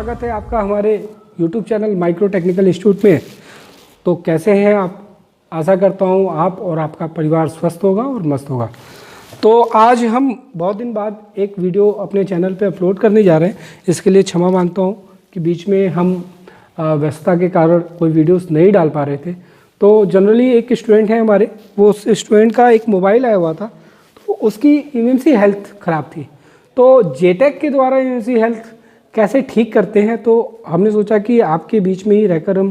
स्वागत है आपका हमारे YouTube channel micro technical institute में। तो कैसे हैं आप? आशा करता हूं आप और आपका परिवार स्वस्थ होगा और मस्त होगा। तो आज हम बहुत दिन बाद एक वीडियो अपने चैनल पे अपलोड करने जा रहे हैं। इसके लिए क्षमा मांगता हूं कि बीच में हम व्यस्तता के कारण कोई वीडियोस नहीं डाल पा रहे थे। तो जनरली एक स्टूडेंट है हमारे, वो उस स्टूडेंट का एक मोबाइल आया हुआ था, तो उसकी इमर्जेंसी हेल्थ ख़राब थी। तो जेटेक के द्वारा इमर्जेंसी हेल्थ कैसे ठीक करते हैं, तो हमने सोचा कि आपके बीच में ही रहकर हम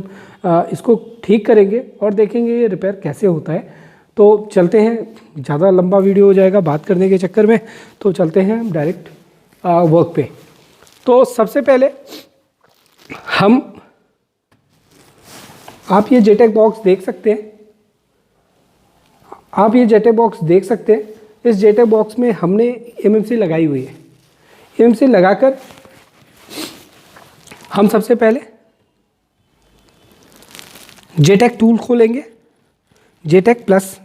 इसको ठीक करेंगे और देखेंगे ये रिपेयर कैसे होता है। तो चलते हैं, ज़्यादा लंबा वीडियो हो जाएगा बात करने के चक्कर में, तो चलते हैं हम डायरेक्ट वर्क पे। तो सबसे पहले आप ये जेटेक बॉक्स देख सकते हैं, इस जेटेक बॉक्स में हमने एमएमसी लगाई हुई है। एमएमसी लगाकर हम सबसे पहले जेटेक टूल खोलेंगे, जेटेक प्लस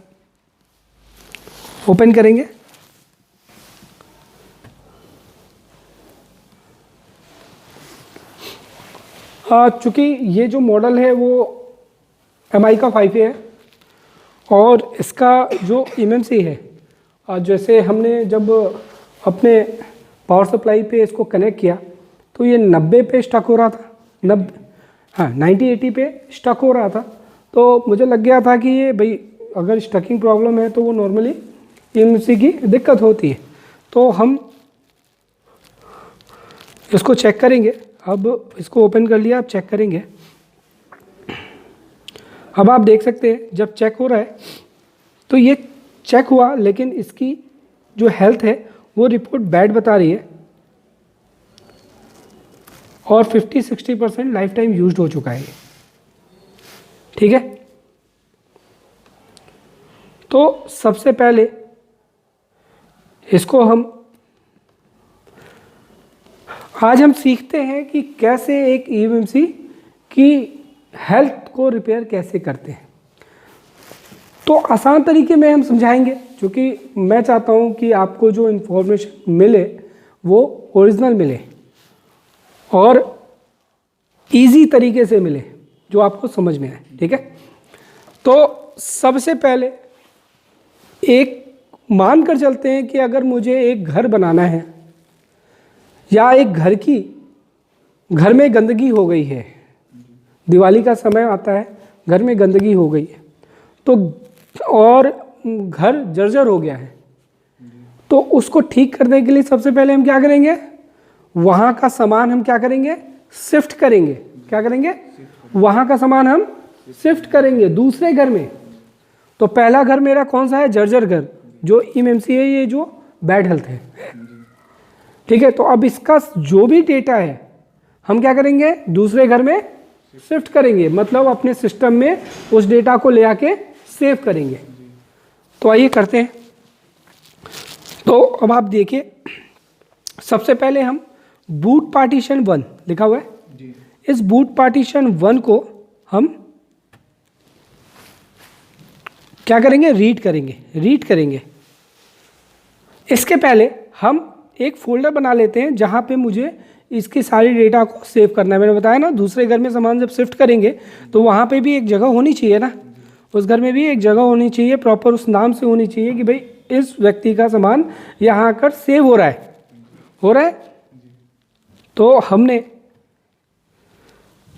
ओपन करेंगे। चूँकि ये जो मॉडल है वो MI का 5A है और इसका जो एमएमसी है, जैसे हमने जब अपने पावर सप्लाई पे इसको कनेक्ट किया तो ये 90 पे स्टक हो रहा था, 90-80 पे स्टक हो रहा था। तो मुझे लग गया था कि ये भाई अगर स्टकिंग प्रॉब्लम है तो वो नॉर्मली एमएमसी की दिक्कत होती है। तो हम इसको चेक करेंगे। अब इसको ओपन कर लिया, आप चेक करेंगे। अब आप देख सकते हैं जब चेक हो रहा है तो ये चेक हुआ, लेकिन इसकी जो हेल्थ है वो रिपोर्ट बैड बता रही है और 50-60% लाइफ टाइम यूज्ड हो चुका है। ठीक है, तो सबसे पहले इसको आज हम सीखते हैं कि कैसे एक एमएमसी की हेल्थ को रिपेयर कैसे करते हैं। तो आसान तरीके में हम समझाएंगे, क्योंकि मैं चाहता हूं कि आपको जो इन्फॉर्मेशन मिले वो ओरिजिनल मिले और इजी तरीके से मिले, जो आपको समझ में आए। ठीक है, तो सबसे पहले एक मान कर चलते हैं कि अगर मुझे एक घर बनाना है या एक घर में गंदगी हो गई है, दिवाली का समय आता है, घर में गंदगी हो गई है तो और घर जर्जर हो गया है, तो उसको ठीक करने के लिए सबसे पहले हम क्या करेंगे, वहाँ का सामान हम क्या करेंगे, शिफ्ट करेंगे। क्या करेंगे? वहाँ का सामान हम शिफ्ट करेंगे दूसरे घर में। तो पहला घर मेरा कौन सा है? जर्जर घर, जो एमएमसी है, ये जो बैड हेल्थ है। ठीक है, तो अब इसका जो भी डेटा है हम क्या करेंगे, दूसरे घर में शिफ्ट करेंगे, मतलब अपने सिस्टम में उस डेटा को ले आके सेव करेंगे। तो आइए करते हैं। तो अब आप देखिए, सबसे पहले हम बूट पार्टीशन 1 लिखा हुआ है, इस बूट पार्टीशन 1 को हम क्या करेंगे, रीड करेंगे। इसके पहले हम एक फोल्डर बना लेते हैं जहां पे मुझे इसके सारे डेटा को सेव करना है। मैंने बताया ना, दूसरे घर में सामान जब शिफ्ट करेंगे तो वहाँ पे भी एक जगह होनी चाहिए ना, उस घर में भी एक जगह होनी चाहिए, प्रॉपर उस नाम से होनी चाहिए कि भाई इस व्यक्ति का सामान यहाँ आकर सेव हो रहा है। तो हमने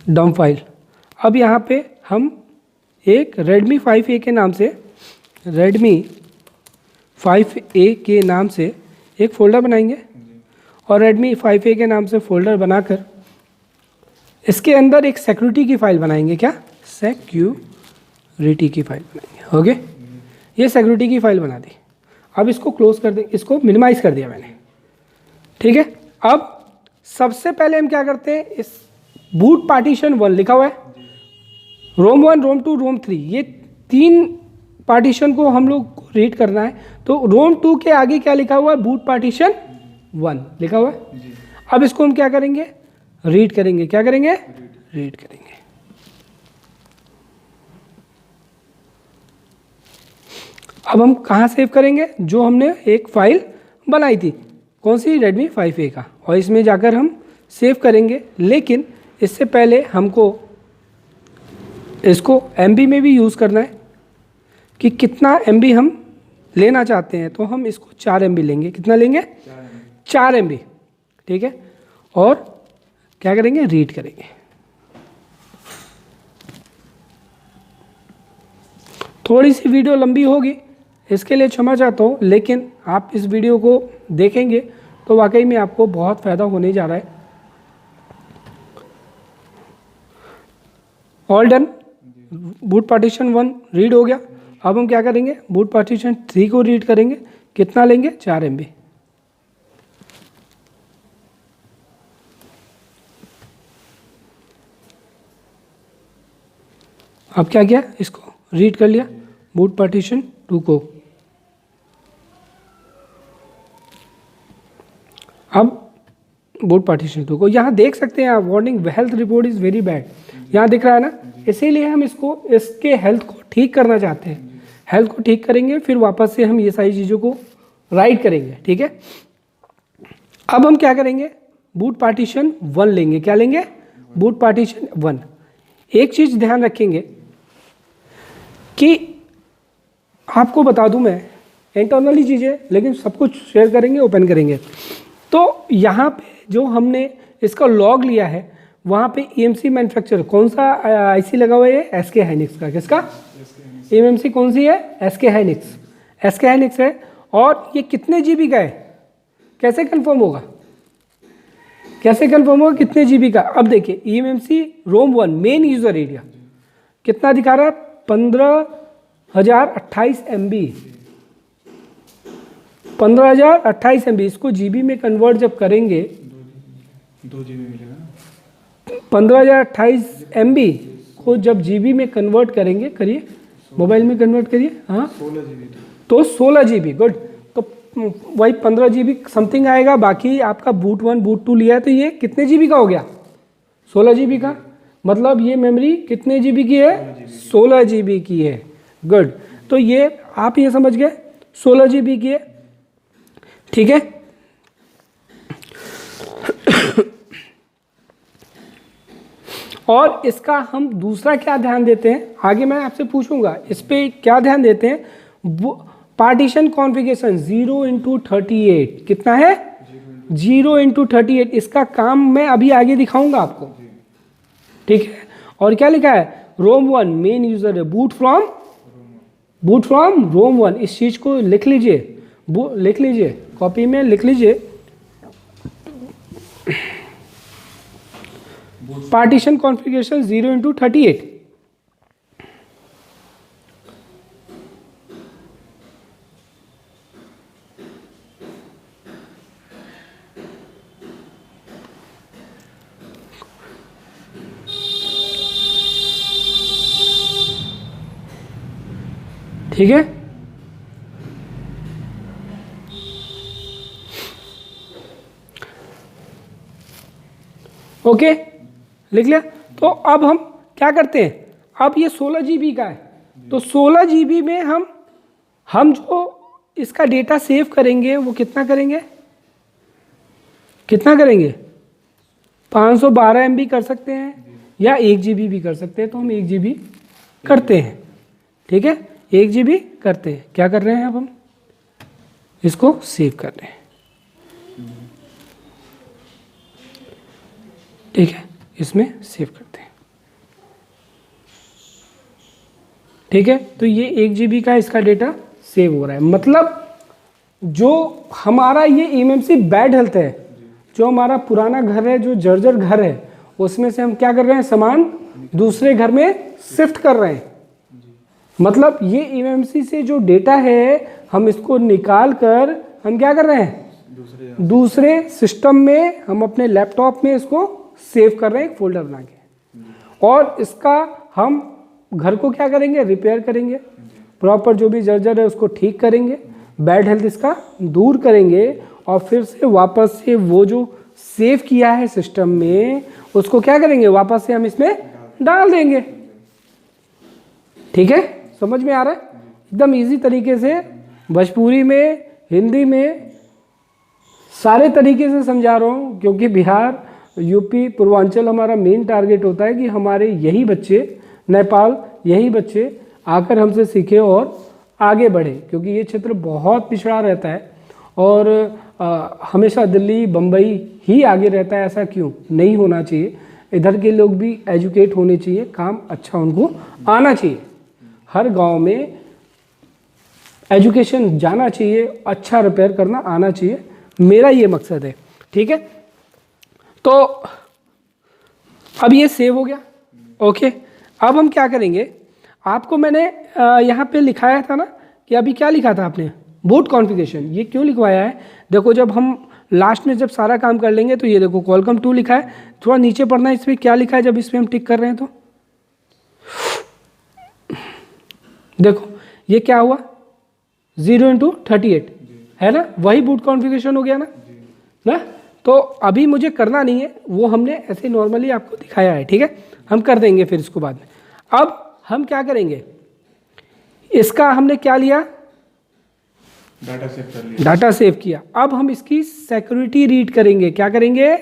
डंप फाइल, अब यहाँ पे हम एक Redmi 5A के नाम से एक फ़ोल्डर बनाएंगे और Redmi 5A के नाम से फ़ोल्डर बनाकर इसके अंदर एक सिक्योरिटी की फ़ाइल बनाएंगे। क्या? सिक्योरिटी की फ़ाइल बनाएंगे। ओके, ये सिक्योरिटी की फ़ाइल बना दी। अब इसको क्लोज कर दें, इसको मिनिमाइज़ कर दिया मैंने। ठीक है, अब सबसे पहले हम क्या करते हैं, इस बूट पार्टीशन 1 लिखा हुआ है, रोम 1, रोम 2, रोम 3, ये 3 पार्टीशन को हम लोग को रीड करना है। तो रोम 2 के आगे क्या लिखा हुआ है, बूट पार्टीशन 1 लिखा हुआ है। अब इसको हम क्या करेंगे, रीड करेंगे। क्या करेंगे? रीड करेंगे। अब हम कहाँ सेव करेंगे, जो हमने एक फाइल बनाई थी, कौन सी, Redmi 5A का, और इसमें जाकर हम सेव करेंगे, लेकिन इससे पहले हमको इसको MB में भी यूज़ करना है कि कितना MB हम लेना चाहते हैं। तो हम इसको 4 MB लेंगे। कितना लेंगे? 4 MB। ठीक है, और क्या करेंगे? रीड करेंगे। थोड़ी सी वीडियो लंबी होगी, इसके लिए क्षमा चाहता हूँ, लेकिन आप इस वीडियो को देखेंगे तो वाकई में आपको बहुत फ़ायदा होने जा रहा है। All done. Boot partition 1 read हो गया। अब हम क्या करेंगे? बूट पार्टीशन 3 को रीड करेंगे। कितना लेंगे? 4 MB। अब क्या किया? इसको रीड कर लिया, बूट पार्टीशन 2 को। अब बूट पार्टीशन 2 को यहाँ देख सकते हैं आप, warning health report is very bad, यहाँ दिख रहा है ना। इसीलिए हम इसको, इसके हेल्थ को ठीक करना चाहते हैं। हेल्थ को ठीक करेंगे, फिर वापस से हम ये सारी चीज़ों को राइट करेंगे। ठीक है, अब हम क्या करेंगे? बूट पार्टीशन 1 लेंगे। क्या लेंगे? Boot partition 1। एक चीज़ ध्यान रखेंगे कि आपको बता दूं मैं, इंटरनली चीज़ें, लेकिन सब कुछ शेयर करेंगे, ओपन करेंगे। तो यहाँ पे जो हमने इसका लॉग लिया है, वहाँ पे EMC मैन्युफैक्चर कौन सा IC लगा हुआ है? SK हाइनिक्स का। किसका? EMC कौन सी है? SK Hynix. SK हाइनिक्स है। और ये कितने GB का है? कैसे कंफर्म होगा? कैसे कंफर्म होगा कितने GB का? अब देखिए, EMC रोम 1 मेन यूज़र एरिया कितना दिखा रहा है? 15,028 MB। 15,028 MB। इसको GB में कन्वर्ट जब करेंगे, 2 GB मिलेगा। 15,028 MB को जब GB में कन्वर्ट करेंगे, करिए, मोबाइल में कन्वर्ट करिए। हाँ, 16 GB। तो 16 GB। गुड। तो वही 15 GB समथिंग आएगा। बाकी आपका बूट 1 बूट 2 लिया है, तो ये कितने GB का हो गया? 16 GB का। मतलब ये मेमोरी कितने GB की है? 16 GB की है। गुड। तो ये आप ये समझ गए 16 GB की है। ठीक है, और इसका हम दूसरा क्या ध्यान देते हैं, आगे मैं आपसे पूछूंगा इस पे क्या ध्यान देते हैं। पार्टीशन कॉन्फ़िगरेशन 0x38 कितना है? 0x38। इसका काम मैं अभी आगे दिखाऊंगा आपको। ठीक है, और क्या लिखा है? रोम 1 मेन यूजर है, बूट फ्रॉम रोम 1। इस चीज को लिख लीजिए, लिख लीजिए, कॉपी में लिख लीजिए। Partition configuration 0x38। ठीक है, ओके, लिख लिया। तो अब हम क्या करते हैं? अब ये 16 GB का है, तो 16 GB में हम जो इसका डेटा सेव करेंगे वो कितना करेंगे? कितना करेंगे? 512 MB कर सकते हैं या 1 GB भी कर सकते हैं। तो हम 1 GB करते हैं। ठीक है, 1 GB करते हैं। क्या कर रहे हैं? अब हम इसको सेव कर रहे हैं। ठीक है, इसमें सेव करते हैं। ठीक है, तो ये 1 GB का इसका डेटा सेव हो रहा है। मतलब जो हमारा ये EMC बैड हेल्थ है, जो हमारा पुराना घर है, जो जर्जर घर है, उसमें से हम क्या कर रहे हैं? सामान दूसरे घर में शिफ्ट कर रहे हैं। मतलब ये EMC से जो डेटा है, हम इसको निकाल कर हम क्या कर रहे हैं? दूसरे सिस्टम में, हम अपने लैपटॉप में इसको सेव कर रहे हैं, एक फोल्डर बना के। और इसका हम घर को क्या करेंगे? रिपेयर करेंगे। प्रॉपर जो भी जर्जर है उसको ठीक करेंगे, बैड हेल्थ इसका दूर करेंगे, और फिर से वापस से वो जो सेव किया है सिस्टम में, उसको क्या करेंगे? वापस से हम इसमें डाल देंगे। ठीक है, समझ में आ रहा है? एकदम इजी तरीके से, भोजपुरी में, हिंदी में, सारे तरीके से समझा रहा हूँ, क्योंकि बिहार यूपी पूर्वांचल हमारा मेन टारगेट होता है कि हमारे यही बच्चे, नेपाल यही बच्चे आकर हमसे सीखे और आगे बढ़े, क्योंकि ये क्षेत्र बहुत पिछड़ा रहता है और हमेशा दिल्ली बम्बई ही आगे रहता है। ऐसा क्यों नहीं होना चाहिए, इधर के लोग भी एजुकेट होने चाहिए, काम अच्छा उनको आना चाहिए, हर गांव में एजुकेशन जाना चाहिए, अच्छा रिपेयर करना आना चाहिए, मेरा ये मकसद है। ठीक है, तो अब ये सेव हो गया। ओके, अब हम क्या करेंगे, आपको मैंने यहाँ पे लिखाया था ना कि अभी क्या लिखा था आपने, बूट कॉन्फ़िगरेशन। ये क्यों लिखवाया है, देखो जब हम लास्ट में जब सारा काम कर लेंगे तो ये देखो कॉलकम 2 लिखा है, थोड़ा नीचे पढ़ना है इसमें क्या लिखा है जब इसमें हम टिक कर रहे हैं तो देखो ये क्या हुआ 0x38 है ना, वही बूट कॉन्फ़िगरेशन हो गया ना। तो अभी मुझे करना नहीं है, वो हमने ऐसे नॉर्मली आपको दिखाया है। ठीक है, हम कर देंगे फिर इसको बाद में। अब हम क्या करेंगे, इसका हमने क्या लिया, डाटा सेव कर लिया, डाटा सेव किया। अब हम इसकी सिक्योरिटी रीड करेंगे, क्या करेंगे,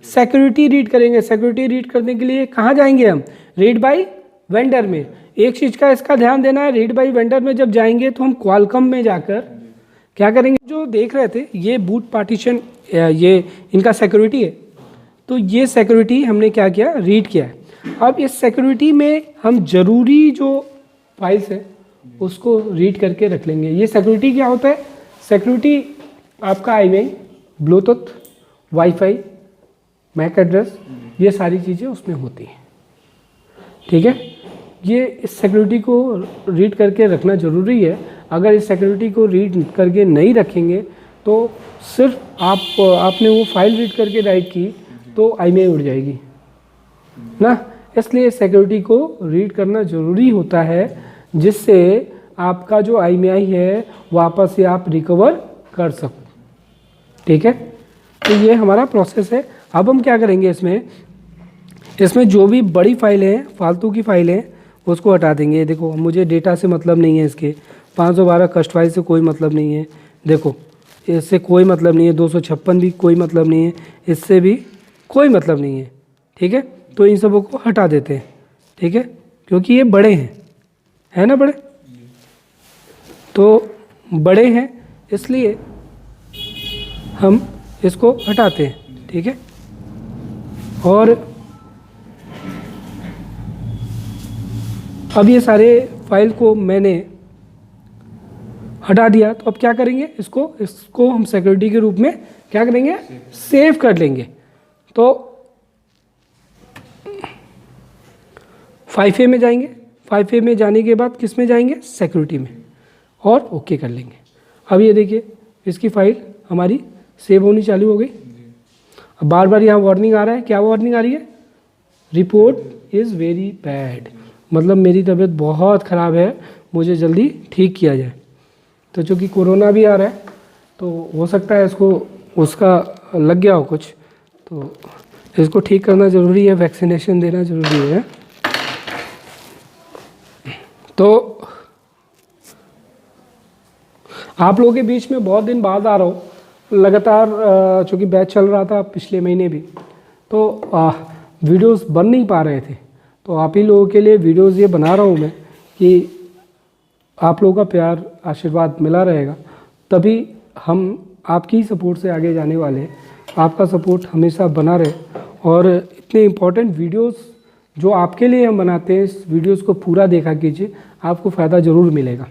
सिक्योरिटी रीड करेंगे। सिक्योरिटी रीड करने के लिए कहाँ जाएंगे हम, रीड बाय वेंडर में। एक चीज़ का इसका ध्यान देना है, रीड बाय वेंडर में जब जाएंगे तो हम क्वालकॉम में जाकर क्या करेंगे, जो देख रहे थे ये बूट पार्टीशन, ये इनका सिक्योरिटी है, तो ये सिक्योरिटी हमने क्या किया, रीड किया है। अब इस सिक्योरिटी में हम ज़रूरी जो फाइल्स है उसको रीड करके रख लेंगे। ये सिक्योरिटी क्या होता है, सिक्योरिटी आपका आईमेल, ब्लूटूथ, वाईफाई, मैक एड्रेस, ये सारी चीज़ें उसमें होती हैं। ठीक है, ये इस सिक्योरिटी को रीड करके रखना ज़रूरी है। अगर इस सिक्योरिटी को रीड करके नहीं रखेंगे तो सिर्फ आपने वो फाइल रीड करके राइट की तो आईमेल उड़ जाएगी ना, इसलिए सिक्योरिटी को रीड करना ज़रूरी होता है, जिससे आपका जो आईमेल है वापस से आप रिकवर कर सको। ठीक है, तो ये हमारा प्रोसेस है। अब हम क्या करेंगे, इसमें जो भी बड़ी फाइलें हैं, फालतू की फाइलें हैं, उसको हटा देंगे। देखो मुझे डेटा से मतलब नहीं है, इसके 512 कस्ट फाइल से कोई मतलब नहीं है, देखो इससे कोई मतलब नहीं है, 256 भी कोई मतलब नहीं है, इससे भी कोई मतलब नहीं है। ठीक है, तो इन सबों को हटा देते हैं। ठीक है, क्योंकि ये बड़े हैं, है ना, बड़े तो बड़े हैं इसलिए हम इसको हटाते हैं। ठीक है, और अब ये सारे फाइल को मैंने हटा दिया, तो अब क्या करेंगे, इसको हम सिक्योरिटी के रूप में क्या करेंगे, सेव कर लेंगे। तो 5A में जाएंगे, 5A में जाने के बाद किस में जाएंगे, सिक्योरिटी में, और ओके कर लेंगे। अब ये देखिए इसकी फाइल हमारी सेव होनी चालू हो गई। अब बार बार यहाँ वार्निंग आ रहा है, क्या वार्निंग आ रही है, रिपोर्ट इज़ वेरी बैड, मतलब मेरी तबीयत बहुत ख़राब है, मुझे जल्दी ठीक किया जाए। तो चूँकि कोरोना भी आ रहा है तो हो सकता है इसको उसका लग गया हो कुछ, तो इसको ठीक करना ज़रूरी है, वैक्सीनेशन देना ज़रूरी है। तो आप लोगों के बीच में बहुत दिन बाद आ रहा हूँ, लगातार चूँकि बैच चल रहा था पिछले महीने भी, तो वीडियोस बन नहीं पा रहे थे, तो आप ही लोगों के लिए वीडियोस ये बना रहा हूँ मैं कि आप लोगों का प्यार आशीर्वाद मिला रहेगा, तभी हम आपकी सपोर्ट से आगे जाने वाले हैं। आपका सपोर्ट हमेशा बना रहे, और इतने इम्पोर्टेंट वीडियोस जो आपके लिए हम बनाते हैं, इस वीडियोस को पूरा देखा कीजिए, आपको फ़ायदा ज़रूर मिलेगा।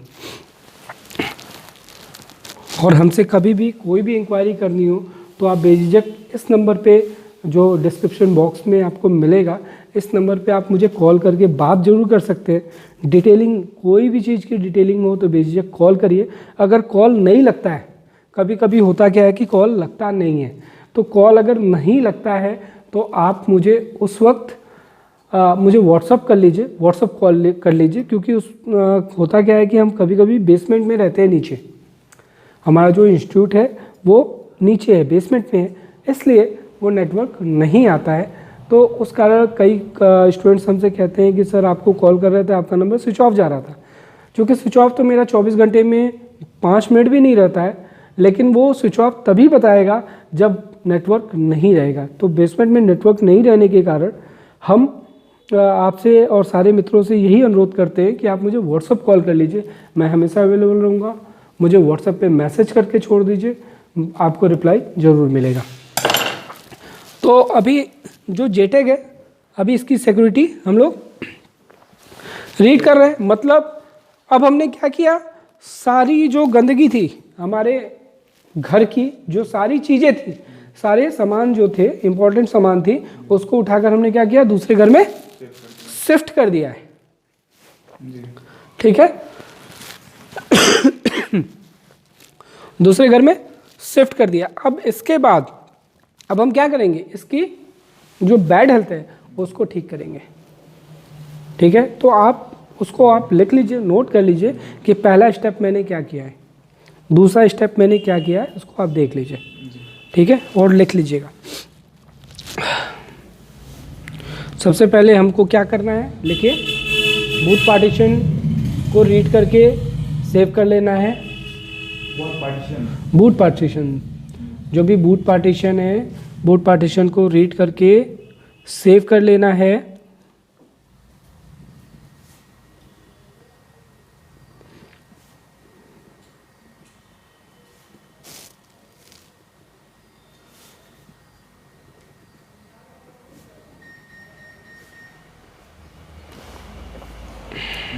और हमसे कभी भी कोई भी इंक्वायरी करनी हो तो आप बेझिझक इस नंबर पे जो डिस्क्रिप्शन बॉक्स में आपको मिलेगा, इस नंबर पे आप मुझे कॉल करके बात ज़रूर कर सकते हैं। डिटेलिंग, कोई भी चीज़ की डिटेलिंग हो तो बेझिझक कॉल करिए। अगर कॉल नहीं लगता है, कभी कभी होता क्या है कि कॉल लगता नहीं है, तो कॉल अगर नहीं लगता है तो आप मुझे उस वक्त मुझे व्हाट्सअप कर लीजिए, व्हाट्सअप कॉल कर लीजिए, क्योंकि होता क्या है कि हम कभी कभी बेसमेंट में रहते हैं, नीचे हमारा जो इंस्टीट्यूट है वो नीचे है, बेसमेंट में है, इसलिए वो नेटवर्क नहीं आता है। तो उस कारण कई स्टूडेंट्स हमसे कहते हैं कि सर आपको कॉल कर रहे थे, आपका नंबर स्विच ऑफ जा रहा था। क्योंकि स्विच ऑफ तो मेरा 24 घंटे में 5 मिनट भी नहीं रहता है, लेकिन वो स्विच ऑफ तभी बताएगा जब नेटवर्क नहीं रहेगा। तो बेसमेंट में नेटवर्क नहीं रहने के कारण हम आपसे और सारे मित्रों से यही अनुरोध करते हैं कि आप मुझे व्हाट्सअप कॉल कर लीजिए, मैं हमेशा अवेलेबल रहूँगा। मुझे व्हाट्सअप पे मैसेज करके छोड़ दीजिए, आपको रिप्लाई ज़रूर मिलेगा। तो अभी जो जेटेग है, अभी इसकी सिक्योरिटी हम लोग रीड कर रहे हैं। मतलब अब हमने क्या किया, सारी जो गंदगी थी हमारे घर की, जो सारी चीज़ें थी, सारे सामान जो थे, इम्पोर्टेंट सामान थी, उसको उठाकर हमने क्या किया, दूसरे घर में शिफ्ट कर दिया है। ठीक है, दूसरे घर में शिफ्ट कर दिया। अब इसके बाद अब हम क्या करेंगे, इसकी जो बैड हेल्थ है उसको ठीक करेंगे। ठीक है, तो आप उसको आप लिख लीजिए, नोट कर लीजिए कि पहला स्टेप मैंने क्या किया है, दूसरा स्टेप मैंने क्या किया है, उसको आप देख लीजिए। ठीक है, और लिख लीजिएगा। सबसे पहले हमको क्या करना है, लिखिए, बूट पार्टीशन को रीड करके सेव कर लेना है। बूट पार्टीशन, जो भी बूट पार्टीशन है, बूट पार्टीशन को रीड करके सेव कर लेना है।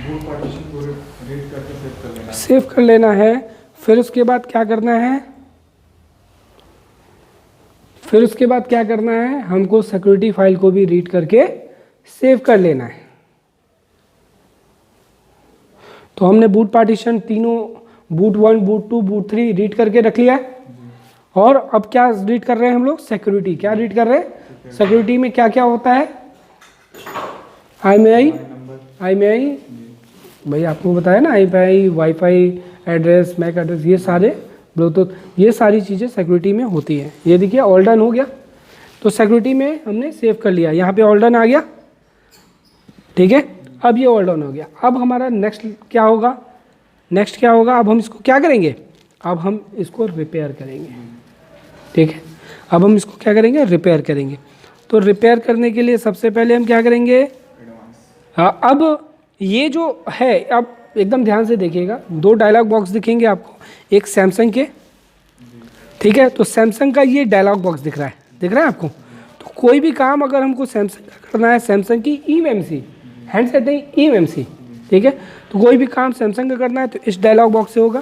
बूट पार्टीशन को रीड करके सेव कर लेना है। फिर उसके बाद क्या करना है, फिर उसके बाद क्या करना है, हमको सिक्योरिटी फाइल को भी रीड करके सेव कर लेना है। तो हमने बूट पार्टीशन तीनों, बूट 1, बूट 2, बूट 3 रीड करके रख लिया है। और अब क्या रीड कर रहे हैं हम लोग, सिक्योरिटी। क्या रीड कर रहे हैं, सिक्योरिटी में क्या क्या होता है, IMEI भाई आपको बताया ना, IMEI, wifi address, MAC address, ये सारे ब्लूटूथ, ये सारी चीज़ें सिक्योरिटी में होती हैं। ये देखिए ऑल डन हो गया, तो सिक्योरिटी में हमने सेव कर लिया, यहाँ पे ऑल डन आ गया। ठीक है, अब ये ऑल डन हो गया। अब हमारा नेक्स्ट क्या होगा, नेक्स्ट क्या होगा, अब हम इसको क्या करेंगे, अब हम इसको रिपेयर करेंगे। ठीक है, अब हम इसको क्या करेंगे, रिपेयर करेंगे। तो रिपेयर करने के लिए सबसे पहले हम क्या करेंगे, हाँ, अब ये जो है, अब एकदम ध्यान से देखिएगा, 2 डायलॉग बॉक्स दिखेंगे आपको, एक सैमसंग के, ठीक है, तो सैमसंग का ये डायलॉग बॉक्स दिख रहा है आपको। तो कोई भी काम अगर हमको सैमसंग का करना है, सैमसंग की eMMC, हैंडसेट नहीं, eMMC, ठीक है, तो कोई भी काम सैमसंग का करना है तो इस डायलॉग बॉक्स से होगा,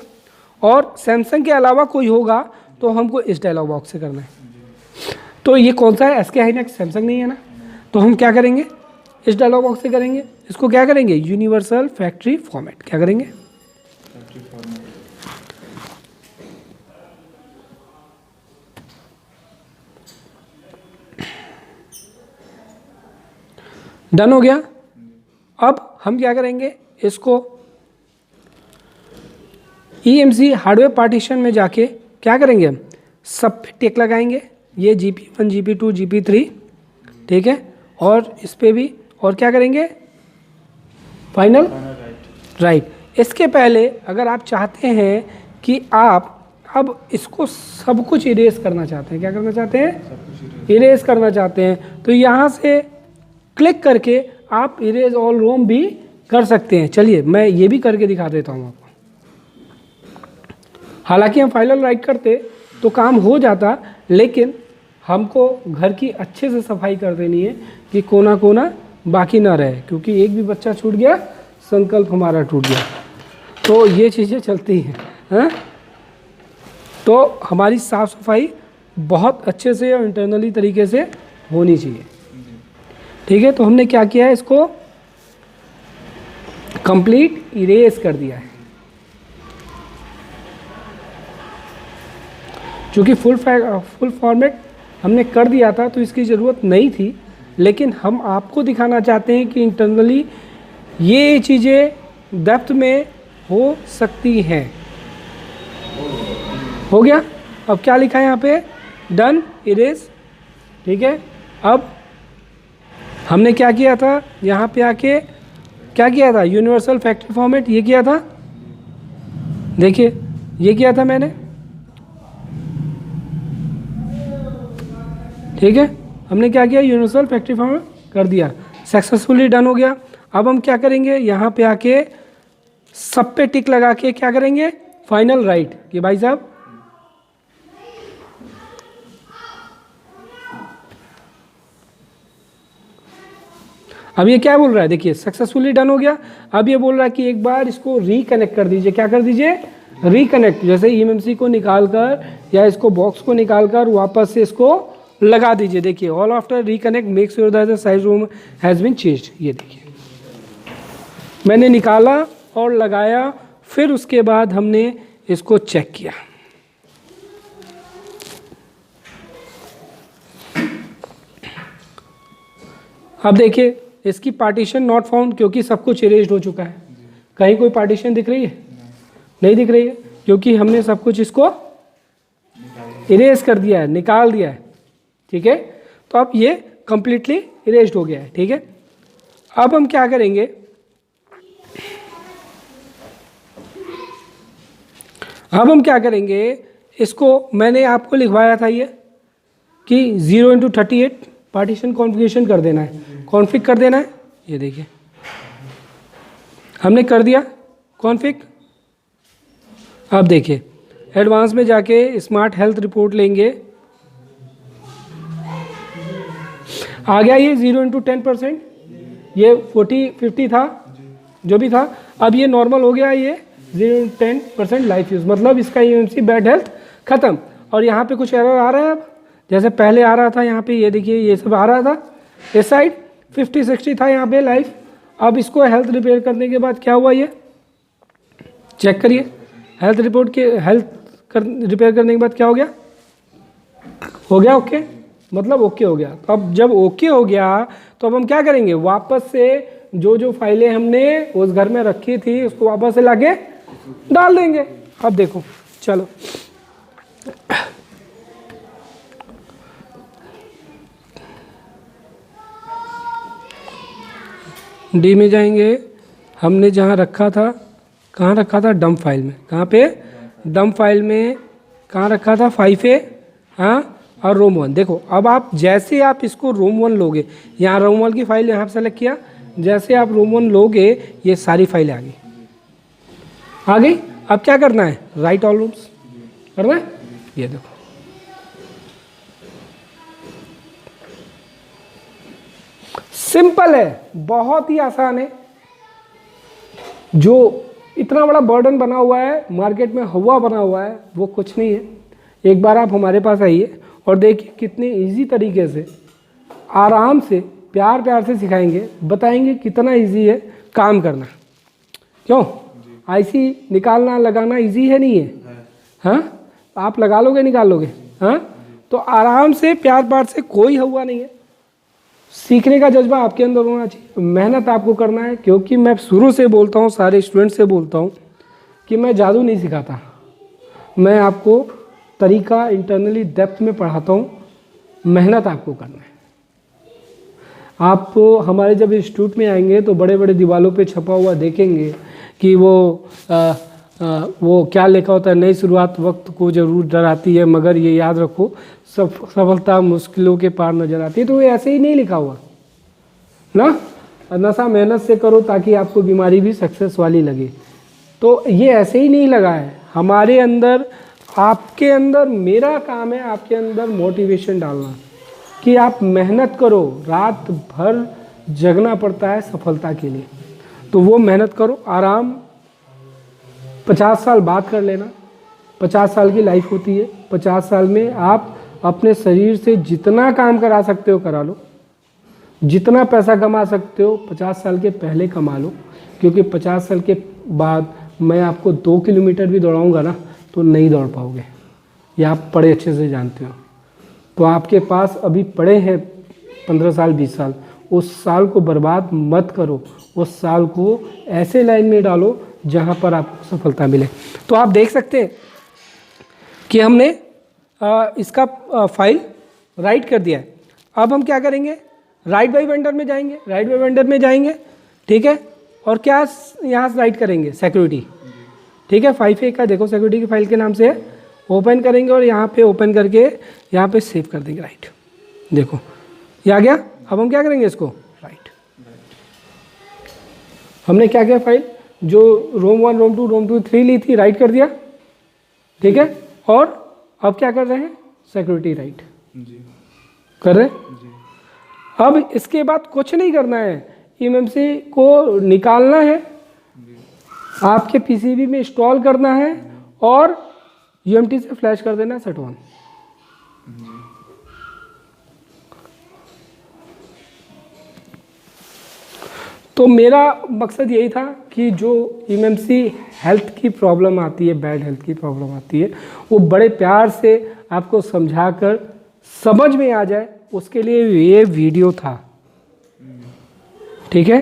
और सैमसंग के अलावा कोई होगा तो हमको इस डायलॉग बॉक्स से करना है। तो ये कौन सा है, SK हाइनेक्स, सैमसंग नहीं है ना, तो हम क्या करेंगे, इस डायलॉग बॉक्स से करेंगे। इसको क्या करेंगे, यूनिवर्सल फैक्ट्री फॉर्मेट, क्या करेंगे, डन हो गया। अब हम क्या करेंगे, इसको eMMC हार्डवेयर पार्टीशन में जाके क्या करेंगे, हम सब पे टिक लगाएंगे, ये GP1, GP2, GP3, ठीक है, और इस पे भी, और क्या करेंगे, फाइनल राइट। इसके पहले अगर आप चाहते हैं कि आप अब इसको सब कुछ इरेज करना चाहते हैं, क्या करना चाहते हैं, इरेज करना चाहते हैं, तो यहाँ से क्लिक करके आप इरेज ऑल रोम भी कर सकते हैं। चलिए मैं ये भी करके दिखा देता हूँ आपको। हालांकि हम फाइनल राइट करते तो काम हो जाता, लेकिन हमको घर की अच्छे से सफाई कर देनी है कि कोना कोना बाकी ना रहे, क्योंकि एक भी बच्चा छूट गया संकल्प हमारा टूट गया। तो ये चीज़ें चलती हैं, तो हमारी साफ़ सफाई बहुत अच्छे से और इंटरनली तरीके से होनी चाहिए। ठीक है, तो हमने क्या किया है, इसको कंप्लीट इरेज कर दिया है। चूँकि फुल फॉर्मेट हमने कर दिया था तो इसकी ज़रूरत नहीं थी, लेकिन हम आपको दिखाना चाहते हैं कि इंटरनली ये चीज़ें डेप्थ में हो सकती हैं। हो गया, अब क्या लिखा है यहाँ पे, डन इरेज। ठीक है, अब हमने क्या किया था, यहाँ पे आके क्या किया था, यूनिवर्सल फैक्ट्री फॉर्मेट ये किया था, देखिए ये किया था मैंने, ठीक है, हमने क्या किया, यूनिवर्सल फैक्ट्री फॉर्मूला कर दिया, सक्सेसफुली डन हो गया। अब हम क्या करेंगे, यहाँ पे आके सब पे टिक लगा के क्या करेंगे, फाइनल राइट कि भाई साहब अब ये क्या बोल रहा है, देखिए सक्सेसफुली डन हो गया। अब ये बोल रहा है कि एक बार इसको रिकनेक्ट कर दीजिए, क्या कर दीजिए, रिकनेक्ट, जैसे ईएमएमसी को निकाल कर या इसको बॉक्स को निकाल कर वापस से इसको लगा दीजिए। देखिए all after reconnect make sure that the size room has been changed. ये देखिए मैंने निकाला और लगाया, फिर उसके बाद हमने इसको चेक किया। अब देखिए इसकी पार्टीशन नॉट फाउंड, क्योंकि सब कुछ इरेज्ड हो चुका है। कहीं कोई पार्टीशन दिख रही है, नहीं दिख रही है, क्योंकि हमने सब कुछ इसको इरेज कर दिया है, निकाल दिया है। ठीक है, तो अब ये कंप्लीटली इरेज्ड हो गया है। ठीक है, अब हम क्या करेंगे, अब हम क्या करेंगे, इसको मैंने आपको लिखवाया था ये कि 0x38 पार्टीशन कॉन्फ़िगरेशन कर देना है, कॉन्फ़िग कर देना है। ये देखिए हमने कर दिया कॉन्फ़िग। अब देखिए एडवांस में जाके स्मार्ट हेल्थ रिपोर्ट लेंगे, आ गया ये 0x10%, ये 40-50 था जो भी था, अब ये नॉर्मल हो गया, ये 0x10% लाइफ यूज़, मतलब इसका ईएमसी बैड हेल्थ ख़त्म। और यहाँ पे कुछ एरर आ रहा है, अब जैसे पहले आ रहा था यहाँ पे, ये देखिए ये सब आ रहा था, इस साइड 50-60 था यहाँ पे लाइफ। अब इसको हेल्थ रिपेयर करने के बाद क्या हुआ, ये चेक करिए, हेल्थ रिपोर्ट के रिपेयर करने के बाद क्या हो गया ओके, मतलब ओके हो गया। तो अब जब ओके हो गया तो अब हम क्या करेंगे, वापस से जो फाइलें हमने उस घर में रखी थी उसको वापस से लाके डाल देंगे। अब देखो चलो डी में जाएंगे, हमने जहाँ रखा था, कहाँ रखा था, डंप फाइल में, कहाँ पे, डंप फाइल में, कहाँ रखा था, 5A, हाँ, और रोम 1। देखो अब आप जैसे आप इसको रोम 1 लोगे, यहाँ रोम 1 की फाइल यहाँ पे सेलेक्ट किया, जैसे आप रोम 1 लोगे ये सारी फाइलें आ गई। अब क्या करना है, राइट ऑल रूम्स करना है। ये देखो सिंपल है, बहुत ही आसान है। जो इतना बड़ा बर्डन बना हुआ है, मार्केट में हवा बना हुआ है, वो कुछ नहीं है। एक बार आप हमारे पास आइए और देखिए कितने इजी तरीके से, आराम से, प्यार प्यार से सिखाएंगे, बताएंगे कितना इजी है काम करना। क्यों, आईसी निकालना लगाना इजी है, नहीं है? हाँ, आप लगा लोगे, निकाल लोगे, हाँ, तो आराम से, प्यार प्यार से, कोई हवा नहीं है। सीखने का जज्बा आपके अंदर होना चाहिए, मेहनत आपको करना है। क्योंकि मैं शुरू से बोलता हूँ, सारे स्टूडेंट से बोलता हूँ कि मैं जादू नहीं सिखाता, मैं आपको तरीका इंटरनली डेप्थ में पढ़ाता हूँ। मेहनत आपको करना है। आप हमारे जब इंस्टीट्यूट में आएंगे तो बड़े बड़े दीवारों पे छपा हुआ देखेंगे कि वो क्या लिखा होता है, नई शुरुआत वक्त को ज़रूर डराती है, मगर ये याद रखो सफलता मुश्किलों के पार नजर आती है। तो ये ऐसे ही नहीं लिखा हुआ ना, नशा मेहनत से करो ताकि आपको बीमारी भी सक्सेस वाली लगे, तो ये ऐसे ही नहीं लगा है हमारे अंदर। आपके अंदर मेरा काम है आपके अंदर मोटिवेशन डालना कि आप मेहनत करो, रात भर जगना पड़ता है सफलता के लिए, तो वो मेहनत करो। आराम 50 साल बाद कर लेना, 50 साल की लाइफ होती है, 50 साल में आप अपने शरीर से जितना काम करा सकते हो करा लो, जितना पैसा कमा सकते हो 50 साल के पहले कमा लो। क्योंकि 50 साल के बाद मैं आपको 2 किलोमीटर भी दौड़ाऊंगा ना तो नहीं दौड़ पाओगे, ये आप बड़े अच्छे से जानते हो। तो आपके पास अभी पड़े हैं 15 साल 20 साल, उस साल को बर्बाद मत करो, उस साल को ऐसे लाइन में डालो जहाँ पर आपको सफलता मिले। तो आप देख सकते हैं कि हमने इसका फाइल राइट कर दिया है। अब हम क्या करेंगे, राइट बाय वेंडर में जाएंगे, राइट बाय वेंडर में जाएंगे, ठीक है, और क्या यहाँ से राइट करेंगे, सिक्योरिटी, ठीक है, 5A का देखो सिक्योरिटी की फाइल के नाम से है, ओपन करेंगे और यहाँ पे ओपन करके यहाँ पे सेव कर देंगे, राइट। देखो ये आ गया। अब हम क्या करेंगे इसको राइट। हमने क्या किया, फाइल जो रोम 1 रोम 2 रोम 2 3 ली थी राइट कर दिया, ठीक है। और अब क्या कर रहे हैं, सिक्योरिटी राइट जी कर रहे हैं। जी अब इसके बाद कुछ नहीं करना है, ईएमएमसी को निकालना है, आपके पीसीबी में इंस्टॉल करना है और यूएमटी से फ्लैश कर देना सेट वन। तो मेरा मकसद यही था कि जो ईएमएमसी हेल्थ की प्रॉब्लम आती है, बैड हेल्थ की प्रॉब्लम आती है, वो बड़े प्यार से आपको समझाकर समझ में आ जाए, उसके लिए ये वीडियो था, ठीक है।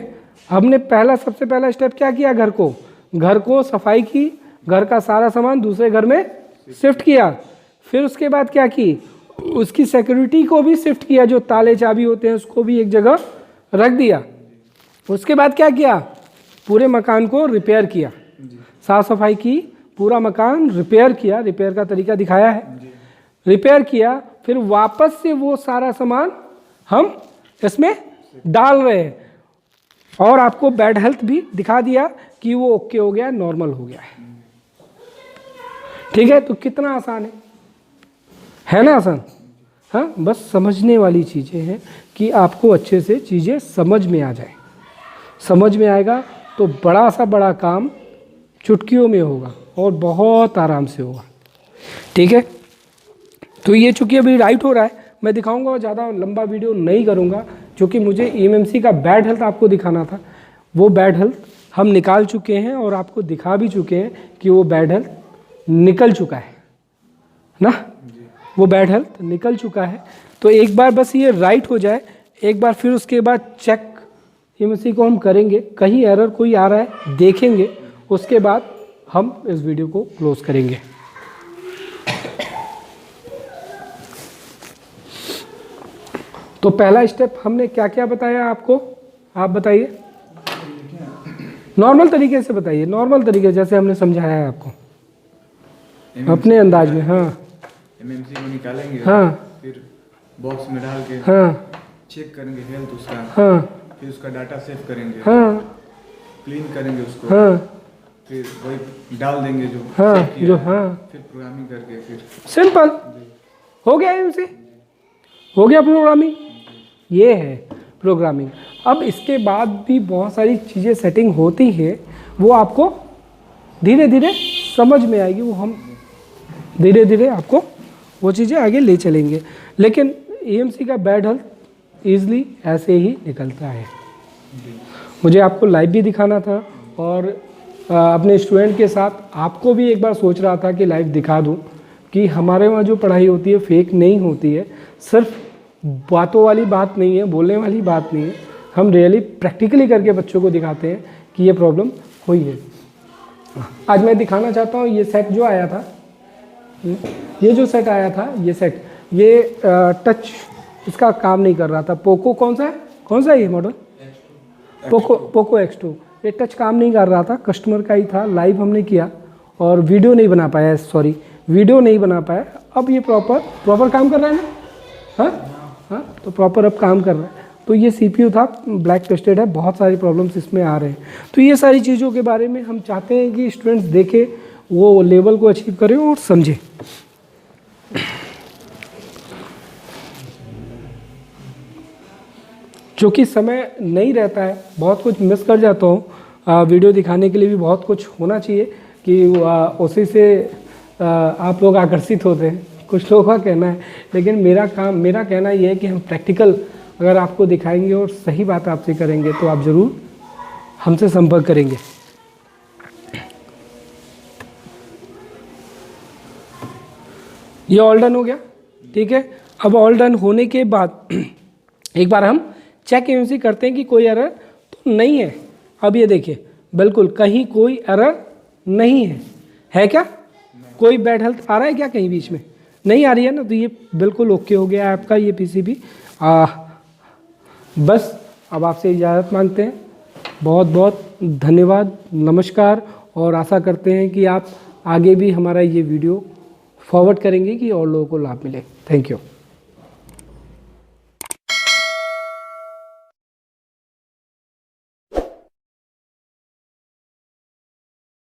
हमने सबसे पहला स्टेप क्या किया, घर को सफाई की, घर का सारा सामान दूसरे घर में शिफ्ट किया। फिर उसके बाद क्या की, उसकी सिक्योरिटी को भी शिफ्ट किया, जो ताले चाबी होते हैं उसको भी एक जगह रख दिया। उसके बाद क्या किया, पूरे मकान को रिपेयर किया, साफ सफाई की, पूरा मकान रिपेयर किया, रिपेयर का तरीका दिखाया है, रिपेयर किया। फिर वापस से वो सारा सामान हम इसमें डाल रहे हैं और आपको बैड हेल्थ भी दिखा दिया कि वो ओके हो गया, नॉर्मल हो गया है, ठीक है। तो कितना आसान है ना, आसान। हाँ, बस समझने वाली चीज़ें हैं कि आपको अच्छे से चीज़ें समझ में आ जाए। समझ में आएगा तो बड़ा सा बड़ा काम चुटकियों में होगा और बहुत आराम से होगा, ठीक है। तो ये चूँकि अभी राइट हो रहा है, मैं दिखाऊंगा और ज़्यादा लंबा वीडियो नहीं करूंगा, क्योंकि मुझे ईएमएमसी का बैड हेल्थ आपको दिखाना था। वो बैड हेल्थ हम निकाल चुके हैं और आपको दिखा भी चुके हैं कि वो बैड हेल्थ निकल चुका है ना, वो बैड हेल्थ निकल चुका है। तो एक बार बस ये राइट हो जाए, एक बार फिर उसके बाद चेक ईएमएमसी को हम करेंगे, कहीं एरर कोई आ रहा है देखेंगे, उसके बाद हम इस वीडियो को क्लोज करेंगे। तो पहला स्टेप हमने क्या क्या बताया आपको, आप बताइए, नॉर्मल तरीके से बताइए, नॉर्मल तरीके जैसे हमने समझाया है आपको अपने अंदाज में। हाँ, एमएमसी को निकालेंगे, हाँ, फिर बॉक्स में डाल के हाँ, चेक करेंगे हेल्थ उसका, हाँ, फिर उसका डाटा सेव करेंगे, हाँ, क्लीन करेंगे उसको, हाँ, फिर वही डाल देंगे जो हाँ, सेव किया जो है, हाँ, फिर प्रोग्रामिंग करके फिर सिंपल हो गया, इनसे हो गया प्रोग्रामिंग। ये है प्रोग्रामिंग। अब इसके बाद भी बहुत सारी चीज़ें सेटिंग होती है, वो आपको धीरे धीरे समझ में आएगी, वो हम धीरे धीरे आपको वो चीज़ें आगे ले चलेंगे। लेकिन ईएमसी का बैड हेल्थ ईज़िली ऐसे ही निकलता है। मुझे आपको लाइव भी दिखाना था और अपने स्टूडेंट के साथ आपको भी एक बार सोच रहा था कि लाइव दिखा दूं कि हमारे वहाँ जो पढ़ाई होती है फेक नहीं होती है, सिर्फ बातों वाली बात नहीं है, बोलने वाली बात नहीं है, हम रियली प्रैक्टिकली करके बच्चों को दिखाते हैं कि ये प्रॉब्लम हुई है। आज मैं दिखाना चाहता हूँ ये सेट जो आया था, ये जो सेट आया था, ये सेट, ये टच इसका काम नहीं कर रहा था। पोको कौन सा है ये मॉडल, पोको X2, ये टच काम नहीं कर रहा था, कस्टमर का ही था, लाइव हमने किया और वीडियो नहीं बना पाया, सॉरी वीडियो नहीं बना पाया। अब ये प्रॉपर काम कर रहा है ना, हाँ, तो प्रॉपर अब काम कर रहा है। तो ये CPU था, ब्लैक टेस्टेड है, बहुत सारी प्रॉब्लम्स इसमें आ रहे हैं। तो ये सारी चीज़ों के बारे में हम चाहते हैं कि स्टूडेंट्स देखें, वो लेवल को अचीव करें और समझें। जो कि समय नहीं रहता है, बहुत कुछ मिस कर जाता हूँ। वीडियो दिखाने के लिए भी बहुत कुछ होना चाहिए कि उसी से आप लोग आकर्षित होते हैं, कुछ लोगों का कहना है। लेकिन मेरा कहना ये है कि हम प्रैक्टिकल अगर आपको दिखाएंगे और सही बात आपसे करेंगे तो आप ज़रूर हमसे संपर्क करेंगे। ये ऑल डन हो गया, ठीक है। अब ऑल डन होने के बाद एक बार हम चेक ईएमएमसी करते हैं कि कोई एरर तो नहीं है। अब ये देखिए, बिल्कुल कहीं कोई एरर नहीं है क्या? कोई बैड हेल्थ आ रहा है क्या कहीं बीच में? नहीं आ रही है ना, तो ये बिल्कुल ओके हो गया आपका ये पीसीबी। बस अब आपसे इजाज़त मांगते हैं। बहुत बहुत धन्यवाद, नमस्कार, और आशा करते हैं कि आप आगे भी हमारा ये वीडियो फॉरवर्ड करेंगे कि और लोगों को लाभ मिले। Thank you.